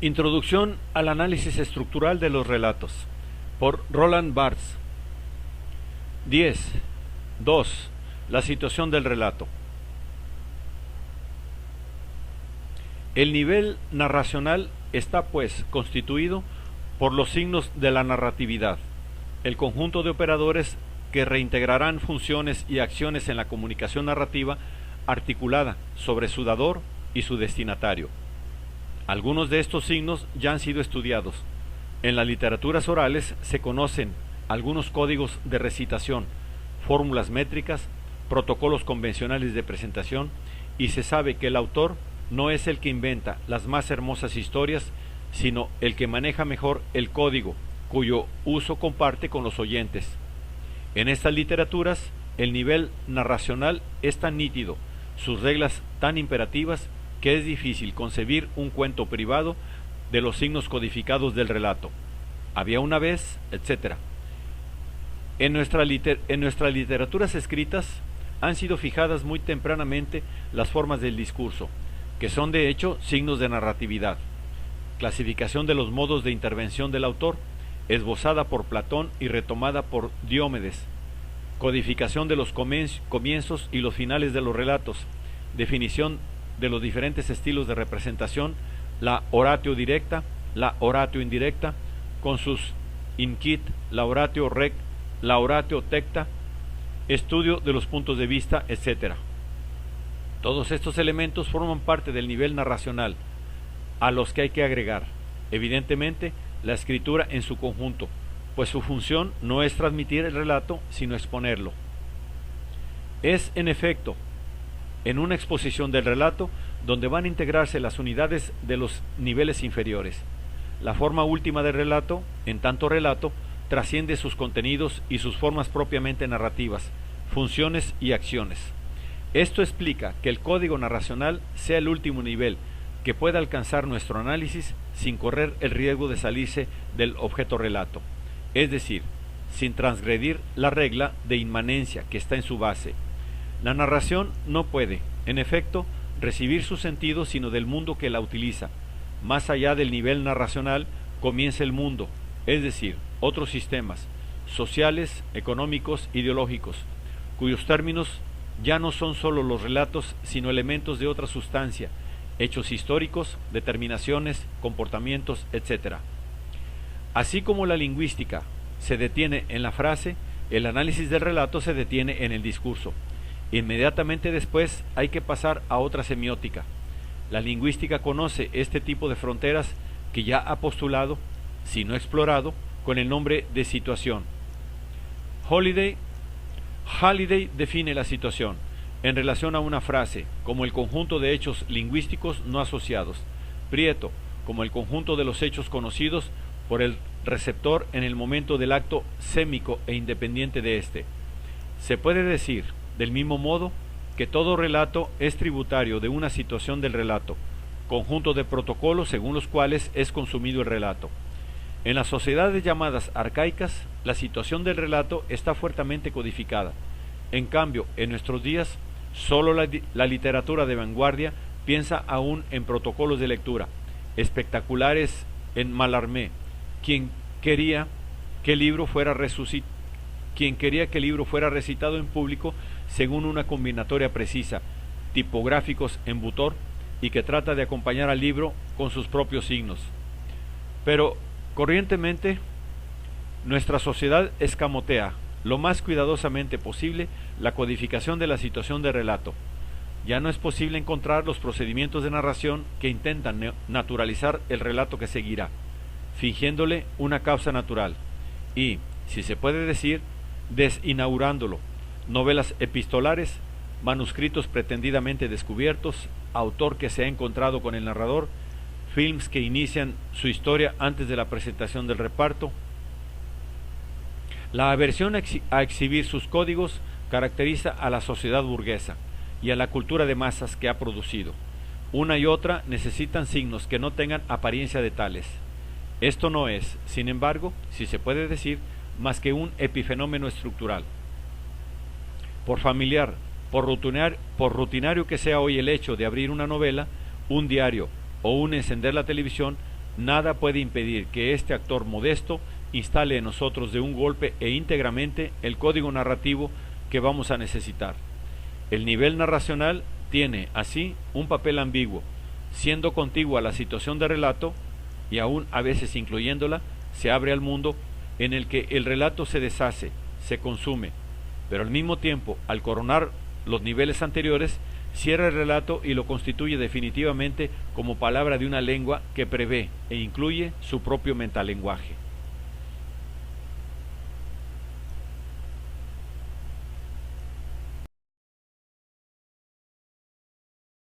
Introducción al análisis estructural de los relatos, por Roland Barthes. 10. 2. La situación del relato. El nivel narracional está, pues, constituido por los signos de la narratividad, el conjunto de operadores que reintegrarán funciones y acciones en la comunicación narrativa articulada sobre su dador y su destinatario. Algunos de estos signos ya han sido estudiados. En las literaturas orales se conocen algunos códigos de recitación, fórmulas métricas, protocolos convencionales de presentación, y se sabe que el autor no es el que inventa las más hermosas historias, sino el que maneja mejor el código, cuyo uso comparte con los oyentes. En estas literaturas, el nivel narracional es tan nítido, sus reglas tan imperativas, que es difícil concebir un cuento privado de los signos codificados del relato. Había una vez, etc. En nuestras literaturas escritas han sido fijadas muy tempranamente las formas del discurso, que son de hecho signos de narratividad. Clasificación de los modos de intervención del autor, esbozada por Platón y retomada por Diomedes. Codificación de los comienzos y los finales de los relatos. Definición de los diferentes estilos de representación, la oratio directa, la oratio indirecta, con sus incit, la oratio rect, la oratio tecta, estudio de los puntos de vista, etc. Todos estos elementos forman parte del nivel narracional, a los que hay que agregar, evidentemente, la escritura en su conjunto, pues su función no es transmitir el relato, sino exponerlo. Es, en efecto, en una exposición del relato donde van a integrarse las unidades de los niveles inferiores. La forma última del relato, en tanto relato, trasciende sus contenidos y sus formas propiamente narrativas, funciones y acciones. Esto explica que el código narracional sea el último nivel que pueda alcanzar nuestro análisis sin correr el riesgo de salirse del objeto relato, es decir, sin transgredir la regla de inmanencia que está en su base. La narración no puede, en efecto, recibir su sentido sino del mundo que la utiliza. Más allá del nivel narracional comienza el mundo, es decir, otros sistemas sociales, económicos, ideológicos, cuyos términos ya no son sólo los relatos, sino elementos de otra sustancia, hechos históricos, determinaciones, comportamientos, etc. Así como la lingüística se detiene en la frase, el análisis del relato se detiene en el discurso. Inmediatamente después hay que pasar a otra semiótica. La lingüística conoce este tipo de fronteras que ya ha postulado, si no explorado, con el nombre de situación. Halliday define la situación en relación a una frase como el conjunto de hechos lingüísticos no asociados. Prieto como el conjunto de los hechos conocidos por el receptor en el momento del acto sémico e independiente de éste. Se puede decir, del mismo modo, que todo relato es tributario de una situación del relato, conjunto de protocolos según los cuales es consumido el relato. En las sociedades llamadas arcaicas, la situación del relato está fuertemente codificada. En cambio, en nuestros días, solo la literatura de vanguardia piensa aún en protocolos de lectura, espectaculares en Mallarmé, quien quería que el libro fuera recitado en público según una combinatoria precisa, tipográficos en Butor, y que trata de acompañar al libro con sus propios signos. Pero, corrientemente, nuestra sociedad escamotea lo más cuidadosamente posible la codificación de la situación de relato. Ya no es posible encontrar los procedimientos de narración que intentan naturalizar el relato que seguirá, fingiéndole una causa natural, y, si se puede decir, desinaugurándolo. Novelas epistolares, manuscritos pretendidamente descubiertos, autor que se ha encontrado con el narrador, films que inician su historia antes de la presentación del reparto. La aversión a exhibir sus códigos caracteriza a la sociedad burguesa y a la cultura de masas que ha producido. Una y otra necesitan signos que no tengan apariencia de tales. Esto no es, sin embargo, si se puede decir, más que un epifenómeno estructural. Por familiar, por rutinario que sea hoy el hecho de abrir una novela, un diario o un encender la televisión, nada puede impedir que este actor modesto instale en nosotros de un golpe e íntegramente el código narrativo que vamos a necesitar. El nivel narracional tiene, así, un papel ambiguo, siendo contigua a la situación de relato, y aún a veces incluyéndola, se abre al mundo en el que el relato se deshace, se consume, pero al mismo tiempo, al coronar los niveles anteriores, cierra el relato y lo constituye definitivamente como palabra de una lengua que prevé e incluye su propio metalenguaje.